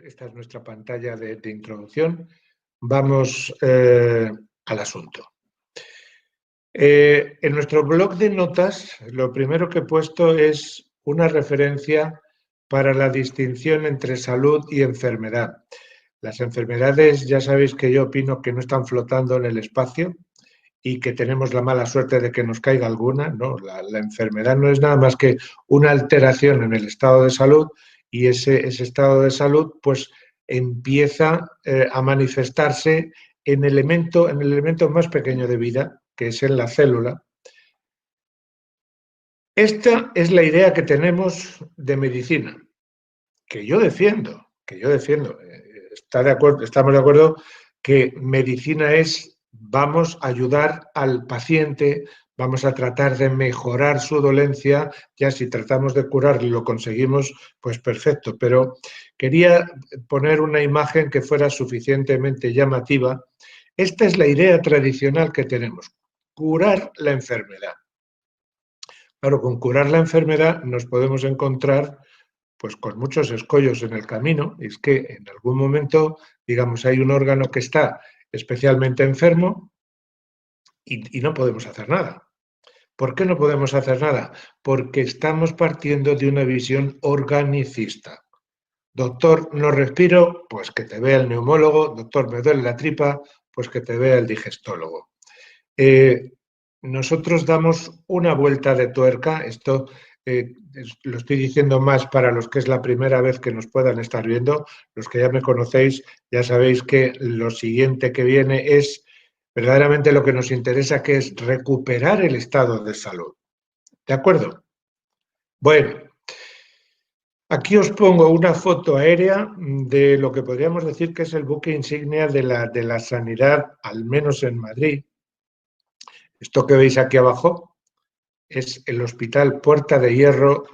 Esta es nuestra pantalla de introducción. Vamos al asunto. En nuestro blog de notas, lo primero que he puesto es una referencia para la distinción entre salud y enfermedad. Las enfermedades, ya sabéis que yo opino que no están flotando en el espacio y que tenemos la mala suerte de que nos caiga alguna, ¿no? La enfermedad no es nada más que una alteración en el estado de salud y ese estado de salud pues empieza a manifestarse en el elemento más pequeño de vida, que es en la célula. Esta es la idea que tenemos de medicina, que yo defiendo. Estamos de acuerdo que medicina es vamos a ayudar al paciente, vamos a tratar de mejorar su dolencia, ya si tratamos de curar y lo conseguimos, pues perfecto. Pero quería poner una imagen que fuera suficientemente llamativa. Esta es la idea tradicional que tenemos, curar la enfermedad. Claro, con curar la enfermedad nos podemos encontrar pues con muchos escollos en el camino. Es que en algún momento, digamos, hay un órgano que está especialmente enfermo y no podemos hacer nada. ¿Por qué no podemos hacer nada? Porque estamos partiendo de una visión organicista. Doctor, no respiro, pues que te vea el neumólogo. Doctor, me duele la tripa, pues que te vea el digestólogo. Nosotros damos una vuelta de tuerca. Esto lo estoy diciendo más para los que es la primera vez que nos puedan estar viendo. Los que ya me conocéis ya sabéis que lo siguiente que viene es verdaderamente lo que nos interesa, que es recuperar el estado de salud. ¿De acuerdo? Bueno, aquí os pongo una foto aérea de lo que podríamos decir que es el buque insignia de la sanidad, al menos en Madrid. Esto que veis aquí abajo es el Hospital Puerta de Hierro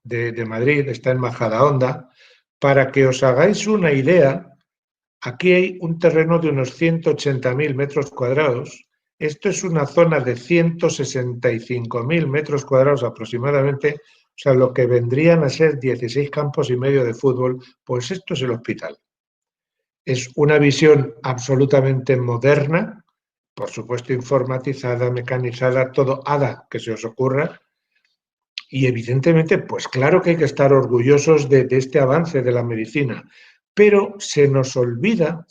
de Madrid, está en Majadahonda. Para que os hagáis una idea, aquí hay un terreno de unos 180.000 metros cuadrados. Esto es una zona de 165.000 metros cuadrados aproximadamente, o sea, lo que vendrían a ser 16 campos y medio de fútbol. Pues esto es el hospital. Es una visión absolutamente moderna, por supuesto informatizada, mecanizada, todo hada que se os ocurra. Y evidentemente, pues claro que hay que estar orgullosos de este avance de la medicina, pero se nos olvida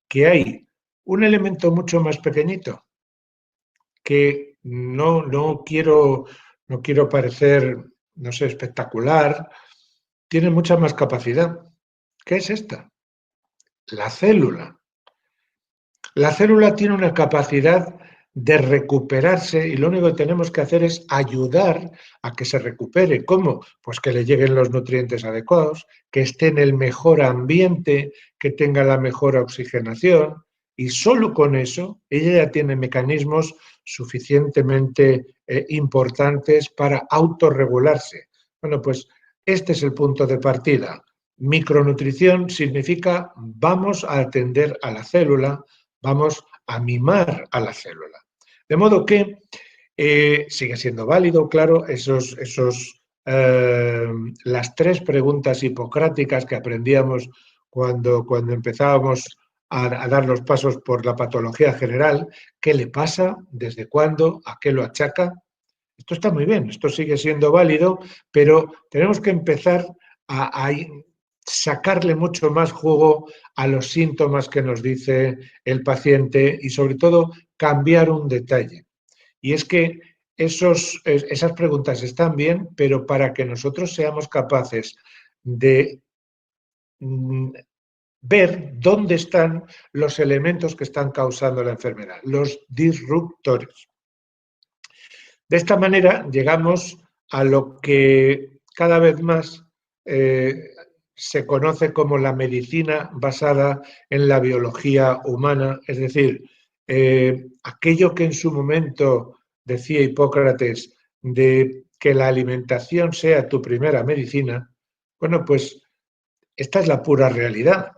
que hay un elemento mucho más pequeñito, que no quiero parecer, no sé, espectacular, tiene mucha más capacidad. ¿Qué es esta? La célula. La célula tiene una capacidad de recuperarse y lo único que tenemos que hacer es ayudar a que se recupere. ¿Cómo? Pues que le lleguen los nutrientes adecuados, que esté en el mejor ambiente, que tenga la mejor oxigenación y solo con eso ella ya tiene mecanismos suficientemente importantes para autorregularse. Bueno, pues este es el punto de partida. Micronutrición significa vamos a atender a la célula, vamos a mimar a la célula. De modo que sigue siendo válido, claro, las 3 preguntas hipocráticas que aprendíamos cuando empezábamos a dar los pasos por la patología general. ¿Qué le pasa? ¿Desde cuándo? ¿A qué lo achaca? Esto está muy bien, esto sigue siendo válido, pero tenemos que empezar a sacarle mucho más jugo a los síntomas que nos dice el paciente y sobre todo cambiar un detalle. Y es que esas preguntas están bien, pero para que nosotros seamos capaces de ver dónde están los elementos que están causando la enfermedad, los disruptores. De esta manera llegamos a lo que cada vez más se conoce como la medicina basada en la biología humana, es decir, aquello que en su momento decía Hipócrates de que la alimentación sea tu primera medicina. Bueno, pues esta es la pura realidad.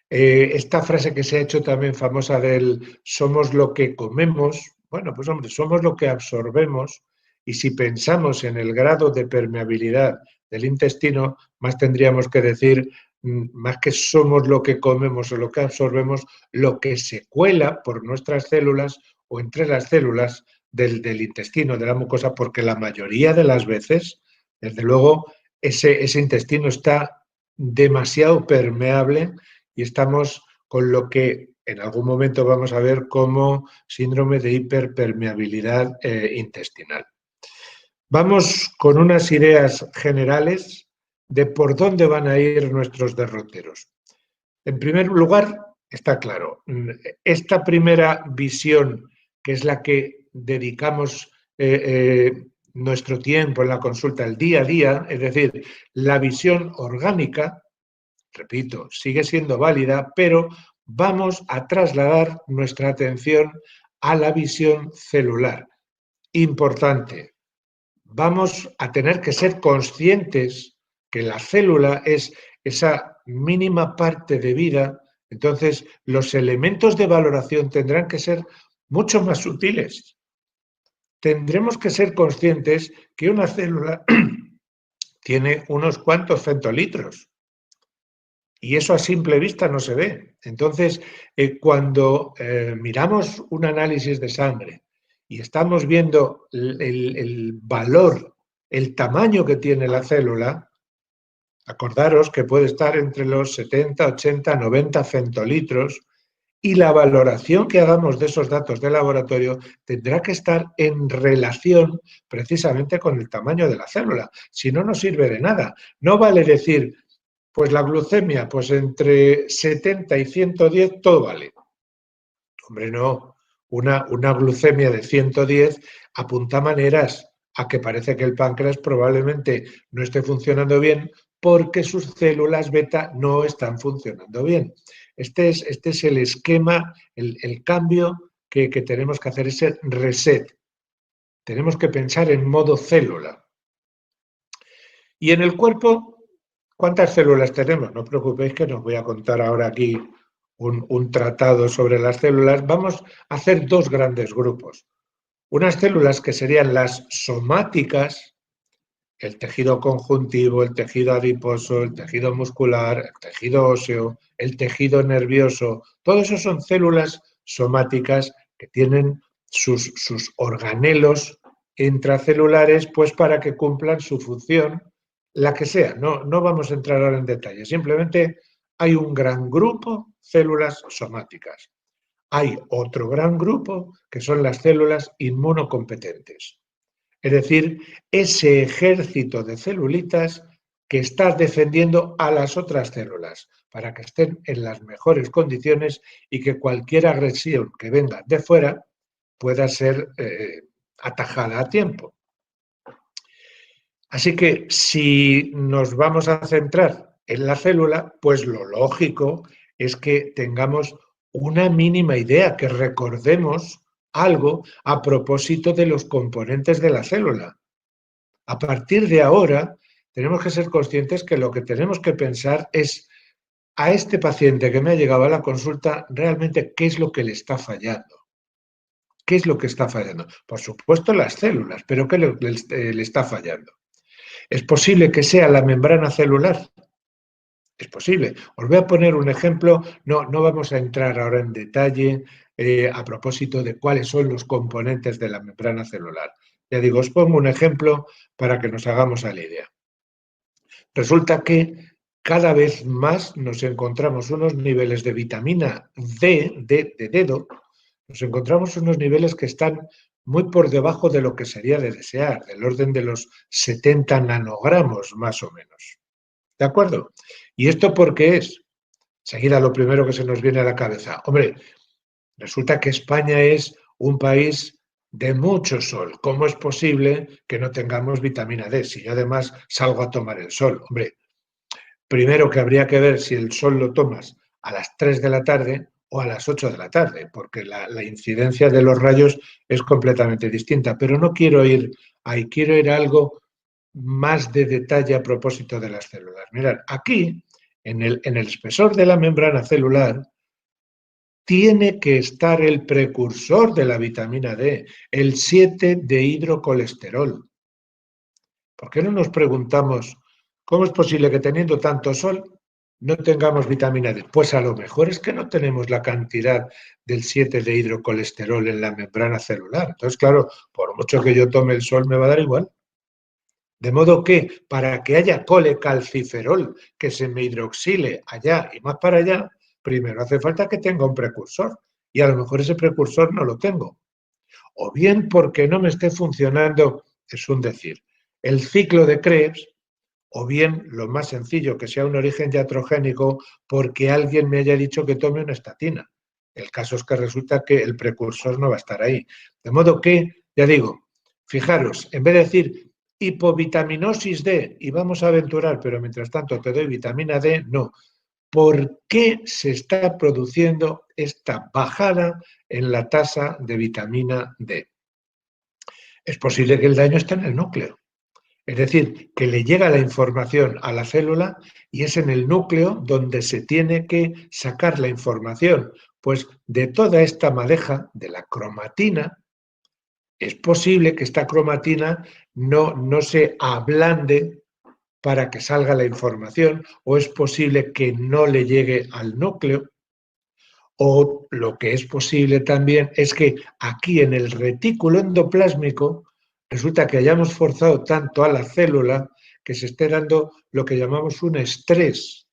Esta frase que se ha hecho también famosa del somos lo que comemos, bueno, pues hombre, somos lo que absorbemos y si pensamos en el grado de permeabilidad del intestino, más tendríamos que decir, más que somos lo que comemos o lo que absorbemos, lo que se cuela por nuestras células o entre las células del intestino, de la mucosa, porque la mayoría de las veces, desde luego, ese intestino está demasiado permeable y estamos con lo que en algún momento vamos a ver como síndrome de hiperpermeabilidad intestinal. Vamos con unas ideas generales de por dónde van a ir nuestros derroteros. En primer lugar, está claro, esta primera visión, que es la que dedicamos nuestro tiempo en la consulta, el día a día, es decir, la visión orgánica, repito, sigue siendo válida, pero vamos a trasladar nuestra atención a la visión celular. Importante, vamos a tener que ser conscientes que la célula es esa mínima parte de vida, entonces los elementos de valoración tendrán que ser mucho más sutiles. Tendremos que ser conscientes que una célula tiene unos cuantos centolitros y eso a simple vista no se ve. Entonces, cuando miramos un análisis de sangre y estamos viendo el valor, el tamaño que tiene la célula, acordaros que puede estar entre los 70, 80, 90 centolitros y la valoración que hagamos de esos datos de laboratorio tendrá que estar en relación precisamente con el tamaño de la célula. Si no, no sirve de nada. No vale decir, pues la glucemia, pues entre 70 y 110 todo vale. Hombre, no. Una glucemia de 110 apunta maneras a que parece que el páncreas probablemente no esté funcionando bien porque sus células beta no están funcionando bien. Este es el esquema, el cambio que tenemos que hacer, ese reset. Tenemos que pensar en modo célula. Y en el cuerpo, ¿cuántas células tenemos? No os preocupéis que no os voy a contar ahora aquí un tratado sobre las células. Vamos a hacer dos grandes grupos. Unas células que serían las somáticas, el tejido conjuntivo, el tejido adiposo, el tejido muscular, el tejido óseo, el tejido nervioso. Todo eso son células somáticas que tienen sus organelos intracelulares, pues para que cumplan su función, la que sea. No vamos a entrar ahora en detalle, simplemente hay un gran grupo de células somáticas. Hay otro gran grupo que son las células inmunocompetentes. Es decir, ese ejército de celulitas que está defendiendo a las otras células para que estén en las mejores condiciones y que cualquier agresión que venga de fuera pueda ser atajada a tiempo. Así que si nos vamos a centrar en la célula, pues lo lógico es que tengamos una mínima idea, que recordemos algo a propósito de los componentes de la célula. A partir de ahora, tenemos que ser conscientes que lo que tenemos que pensar es a este paciente que me ha llegado a la consulta, realmente qué es lo que le está fallando. ¿Qué es lo que está fallando? Por supuesto las células, pero ¿qué le está fallando? ¿Es posible que sea la membrana celular? Es posible. Os voy a poner un ejemplo, no vamos a entrar ahora en detalle a propósito de cuáles son los componentes de la membrana celular. Ya digo, os pongo un ejemplo para que nos hagamos a la idea. Resulta que cada vez más nos encontramos unos niveles de vitamina D, de dedo, nos encontramos unos niveles que están muy por debajo de lo que sería de desear, del orden de los 70 nanogramos más o menos. ¿De acuerdo? ¿Y esto por qué es? Enseguida lo primero que se nos viene a la cabeza. Hombre, resulta que España es un país de mucho sol. ¿Cómo es posible que no tengamos vitamina D si yo además salgo a tomar el sol? Hombre, primero que habría que ver si el sol lo tomas a las 3 de la tarde o a las 8 de la tarde, porque la incidencia de los rayos es completamente distinta. Pero no quiero ir ahí, quiero ir a algo más de detalle a propósito de las células. Mirad, aquí, en el espesor de la membrana celular, tiene que estar el precursor de la vitamina D, el 7 dehidrocolesterol. ¿Por qué no nos preguntamos ¿Cómo es posible que teniendo tanto sol no tengamos vitamina D? Pues a lo mejor es que no tenemos la cantidad del 7 de hidrocolesterol en la membrana celular. Entonces, claro, por mucho que yo tome el sol me va a dar igual. De modo que para que haya colecalciferol que se me hidroxile allá y más para allá, primero hace falta que tenga un precursor y a lo mejor ese precursor no lo tengo. O bien porque no me esté funcionando, es un decir, el ciclo de Krebs, o bien lo más sencillo, que sea un origen iatrogénico porque alguien me haya dicho que tome una estatina. El caso es que resulta que el precursor no va a estar ahí. De modo que, ya digo, fijaros, en vez de decir hipovitaminosis D y vamos a aventurar, pero mientras tanto te doy vitamina D, no. ¿Por qué se está produciendo esta bajada en la tasa de vitamina D? Es posible que el daño esté en el núcleo. Es decir, que le llega la información a la célula y es en el núcleo donde se tiene que sacar la información. Pues de toda esta madeja, de la cromatina, es posible que esta cromatina no se ablande para que salga la información, o es posible que no le llegue al núcleo, o lo que es posible también es que aquí en el retículo endoplásmico resulta que hayamos forzado tanto a la célula que se esté dando lo que llamamos un estrés.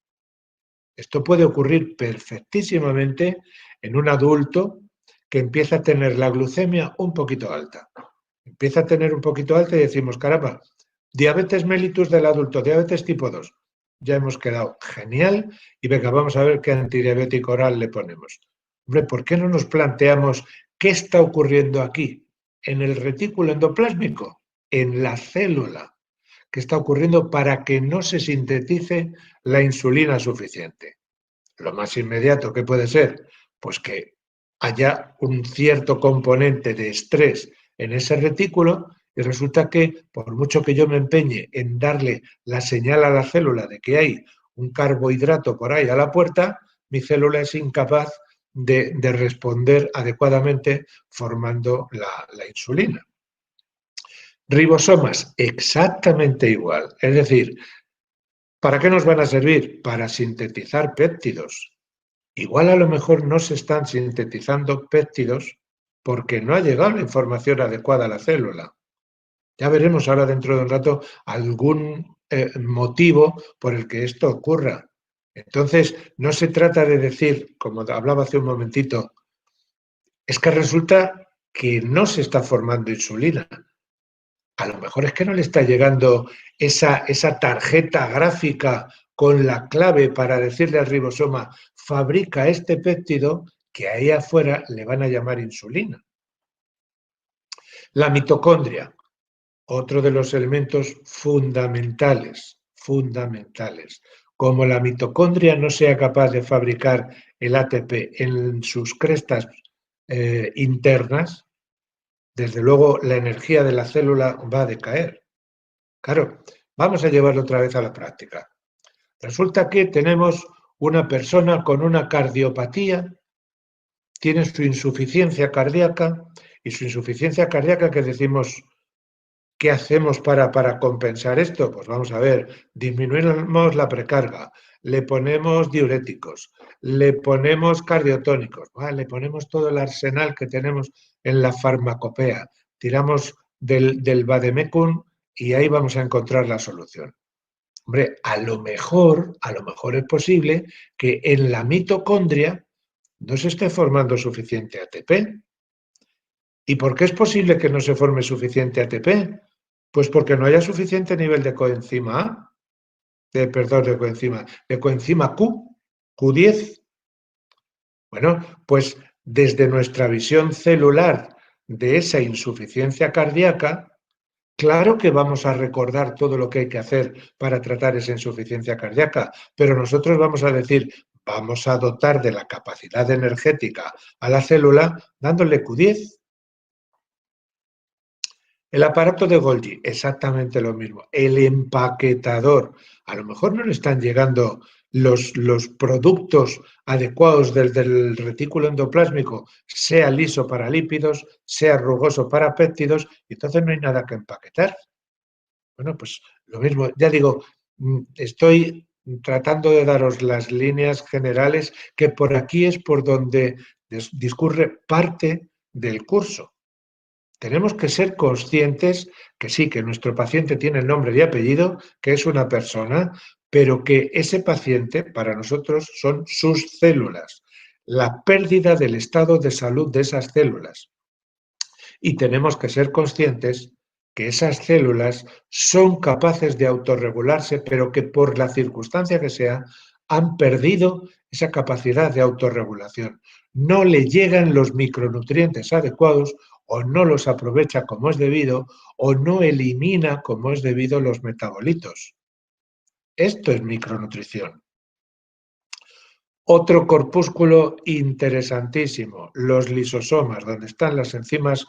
Esto puede ocurrir perfectísimamente en un adulto que empieza a tener la glucemia un poquito alta. Empieza a tener un poquito alta y decimos, caramba, diabetes mellitus del adulto, diabetes tipo 2. Ya hemos quedado genial y venga, vamos a ver qué antidiabético oral le ponemos. Hombre, ¿por qué no nos planteamos qué está ocurriendo aquí? En el retículo endoplásmico, en la célula, ¿qué está ocurriendo para que no se sintetice la insulina suficiente? Lo más inmediato que puede ser, pues que haya un cierto componente de estrés en ese retículo y resulta que por mucho que yo me empeñe en darle la señal a la célula de que hay un carbohidrato por ahí a la puerta, mi célula es incapaz de responder adecuadamente formando la insulina. Ribosomas, exactamente igual. Es decir, ¿para qué nos van a servir? Para sintetizar péptidos. Igual a lo mejor no se están sintetizando péptidos porque no ha llegado la información adecuada a la célula. Ya veremos ahora dentro de un rato algún motivo por el que esto ocurra. Entonces, no se trata de decir, como hablaba hace un momentito, es que resulta que no se está formando insulina. A lo mejor es que no le está llegando esa tarjeta gráfica con la clave para decirle al ribosoma, fabrica este péptido que ahí afuera le van a llamar insulina. La mitocondria, otro de los elementos fundamentales. Como la mitocondria no sea capaz de fabricar el ATP en sus crestas internas, desde luego la energía de la célula va a decaer. Claro, vamos a llevarlo otra vez a la práctica. Resulta que tenemos una persona con una cardiopatía, tiene su insuficiencia cardíaca y su insuficiencia cardíaca que decimos, ¿qué hacemos para compensar esto? Pues vamos a ver, disminuimos la precarga, le ponemos diuréticos, le ponemos cardiotónicos, ¿vale? Le ponemos todo el arsenal que tenemos en la farmacopea, tiramos del vademecum y ahí vamos a encontrar la solución. Hombre, a lo mejor es posible que en la mitocondria no se esté formando suficiente ATP. ¿Y por qué es posible que no se forme suficiente ATP? Pues porque no haya suficiente nivel de coenzima A, de coenzima Q, Q10. Bueno, pues desde nuestra visión celular de esa insuficiencia cardíaca, claro que vamos a recordar todo lo que hay que hacer para tratar esa insuficiencia cardíaca, pero nosotros vamos a decir, vamos a dotar de la capacidad energética a la célula dándole Q10. El aparato de Golgi, exactamente lo mismo. El empaquetador, a lo mejor no le están llegando los productos adecuados del retículo endoplásmico, sea liso para lípidos, sea rugoso para péptidos, y entonces no hay nada que empaquetar. Bueno, pues lo mismo, ya digo, Estoy tratando de daros las líneas generales, que por aquí es por donde discurre parte del curso. Tenemos que ser conscientes que sí, que nuestro paciente tiene nombre y apellido, que es una persona, pero que ese paciente para nosotros son sus células, la pérdida del estado de salud de esas células. Y tenemos que ser conscientes que esas células son capaces de autorregularse, pero que por la circunstancia que sea, han perdido esa capacidad de autorregulación. No le llegan los micronutrientes adecuados o no los aprovecha como es debido o no elimina como es debido los metabolitos. Esto es micronutrición. Otro corpúsculo interesantísimo, los lisosomas, donde están las enzimas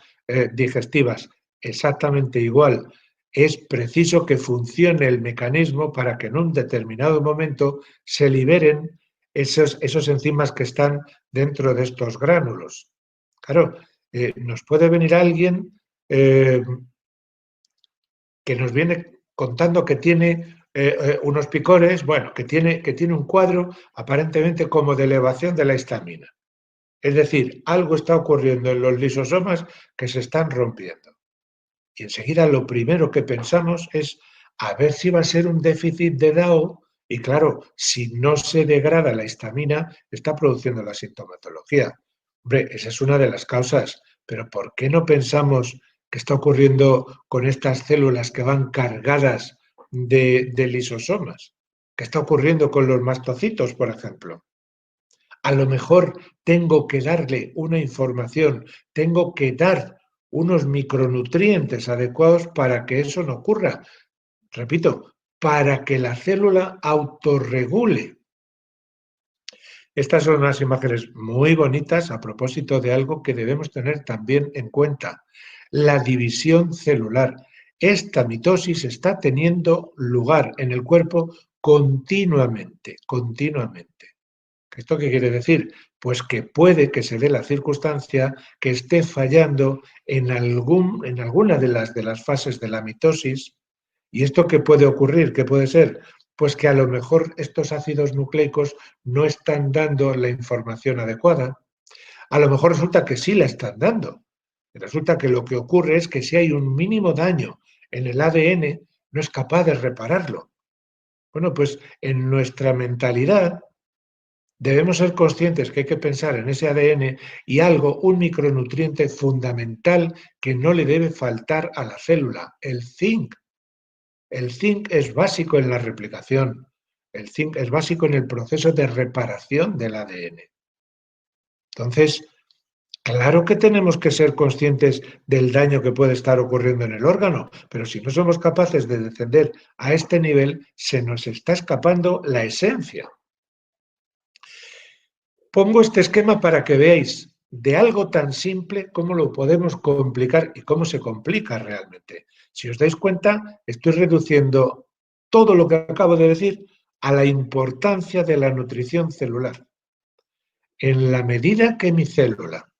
digestivas, exactamente igual. Es preciso que funcione el mecanismo para que en un determinado momento se liberen esos enzimas que están dentro de estos gránulos. Claro, nos puede venir alguien que nos viene contando que tiene unos picores, bueno, que tiene un cuadro aparentemente como de elevación de la histamina. Es decir, algo está ocurriendo en los lisosomas que se están rompiendo. Y enseguida lo primero que pensamos es a ver si va a ser un déficit de DAO. Y claro, si no se degrada la histamina, está produciendo la sintomatología. Hombre, esa es una de las causas, pero ¿por qué no pensamos que está ocurriendo con estas células que van cargadas de lisosomas? ¿Qué está ocurriendo con los mastocitos, por ejemplo? A lo mejor tengo que darle una información, tengo que dar unos micronutrientes adecuados para que eso no ocurra. Repito, para que la célula autorregule. Estas son unas imágenes muy bonitas a propósito de algo que debemos tener también en cuenta, la división celular. Esta mitosis está teniendo lugar en el cuerpo continuamente, continuamente. ¿Esto qué quiere decir? Pues que puede que se dé la circunstancia que esté fallando en alguna de las fases de la mitosis. ¿Y esto qué puede ocurrir? ¿Qué puede ser? Pues que a lo mejor estos ácidos nucleicos no están dando la información adecuada. A lo mejor resulta que sí la están dando. Resulta que lo que ocurre es que si hay un mínimo daño en el ADN, no es capaz de repararlo. Bueno, pues en nuestra mentalidad debemos ser conscientes que hay que pensar en ese ADN y algo, un micronutriente fundamental que no le debe faltar a la célula, el zinc. El zinc es básico en la replicación, el zinc es básico en el proceso de reparación del ADN. Entonces, claro que tenemos que ser conscientes del daño que puede estar ocurriendo en el órgano, pero si no somos capaces de descender a este nivel, se nos está escapando la esencia. Pongo este esquema para que veáis de algo tan simple cómo lo podemos complicar y cómo se complica realmente. Si os dais cuenta, estoy reduciendo todo lo que acabo de decir a la importancia de la nutrición celular. En la medida que mi célula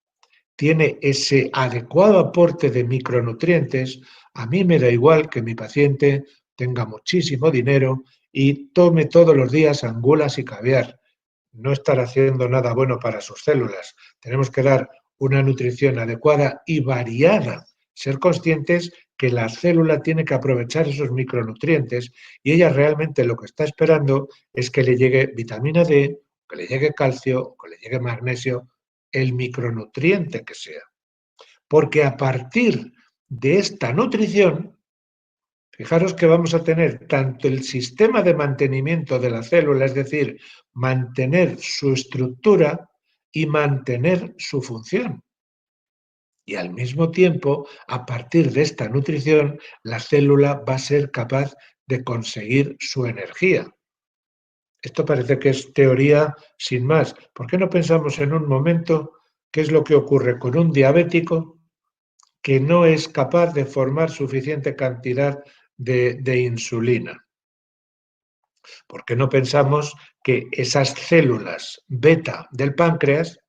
tiene ese adecuado aporte de micronutrientes, a mí me da igual que mi paciente tenga muchísimo dinero y tome todos los días angulas y caviar. No estar haciendo nada bueno para sus células. Tenemos que dar una nutrición adecuada y variada. Ser conscientes que la célula tiene que aprovechar esos micronutrientes y ella realmente lo que está esperando es que le llegue vitamina D, que le llegue calcio, que le llegue magnesio, el micronutriente que sea. Porque a partir de esta nutrición, fijaros que vamos a tener tanto el sistema de mantenimiento de la célula, es decir, mantener su estructura y mantener su función. Y al mismo tiempo, a partir de esta nutrición, la célula va a ser capaz de conseguir su energía. Esto parece que es teoría sin más. ¿Por qué no pensamos en un momento qué es lo que ocurre con un diabético que no es capaz de formar suficiente cantidad de insulina? ¿Por qué no pensamos que esas células beta del páncreas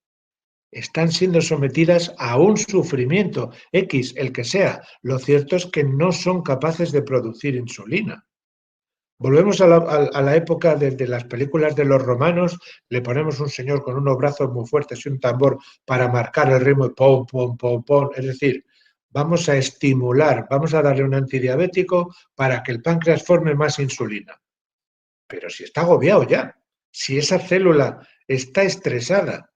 están siendo sometidas a un sufrimiento X, el que sea? Lo cierto es que no son capaces de producir insulina. Volvemos a la época de las películas de los romanos, le ponemos un señor con unos brazos muy fuertes y un tambor para marcar el ritmo, pom, pom, pom, pom. Es decir, vamos a estimular, vamos a darle un antidiabético para que el páncreas forme más insulina. Pero si está agobiado ya, si esa célula está estresada,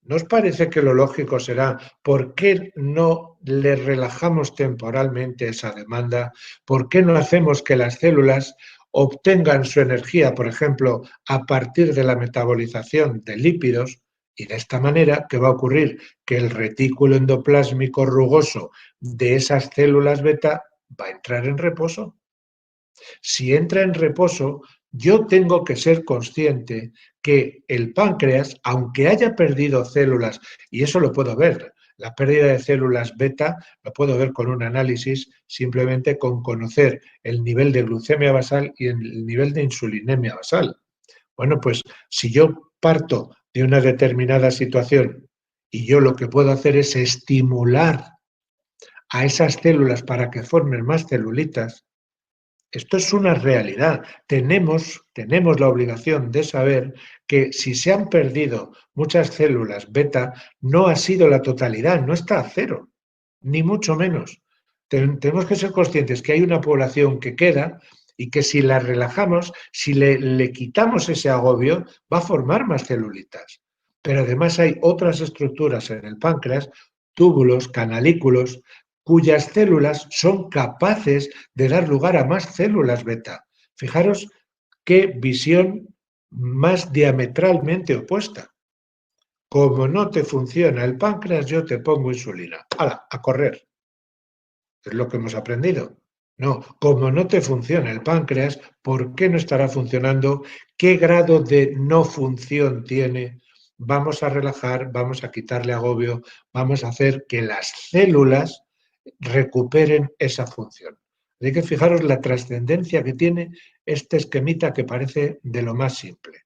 ¿no os parece que lo lógico será por qué no le relajamos temporalmente esa demanda? ¿Por qué no hacemos que las células obtengan su energía, por ejemplo, a partir de la metabolización de lípidos? Y de esta manera, ¿qué va a ocurrir? Que el retículo endoplásmico rugoso de esas células beta va a entrar en reposo. Si entra en reposo, yo tengo que ser consciente que el páncreas, aunque haya perdido células, y eso lo puedo ver, la pérdida de células beta lo puedo ver con un análisis, simplemente con conocer el nivel de glucemia basal y el nivel de insulinemia basal. Bueno, pues si yo parto de una determinada situación y yo lo que puedo hacer es estimular a esas células para que formen más celulitas, esto es una realidad. Tenemos la obligación de saber que si se han perdido muchas células beta, no ha sido la totalidad, no está a cero, ni mucho menos. Tenemos que ser conscientes que hay una población que queda y que si la relajamos, si le quitamos ese agobio, va a formar más celulitas. Pero además hay otras estructuras en el páncreas, túbulos, canalículos, cuyas células son capaces de dar lugar a más células beta. Fijaros qué visión más diametralmente opuesta. Como no te funciona el páncreas, yo te pongo insulina. ¡Hala! A correr. Es lo que hemos aprendido. No, como no te funciona el páncreas, ¿por qué no estará funcionando? ¿Qué grado de no función tiene? Vamos a relajar, vamos a quitarle agobio, vamos a hacer que las células recuperen esa función. Hay que fijaros la trascendencia que tiene este esquemita que parece de lo más simple.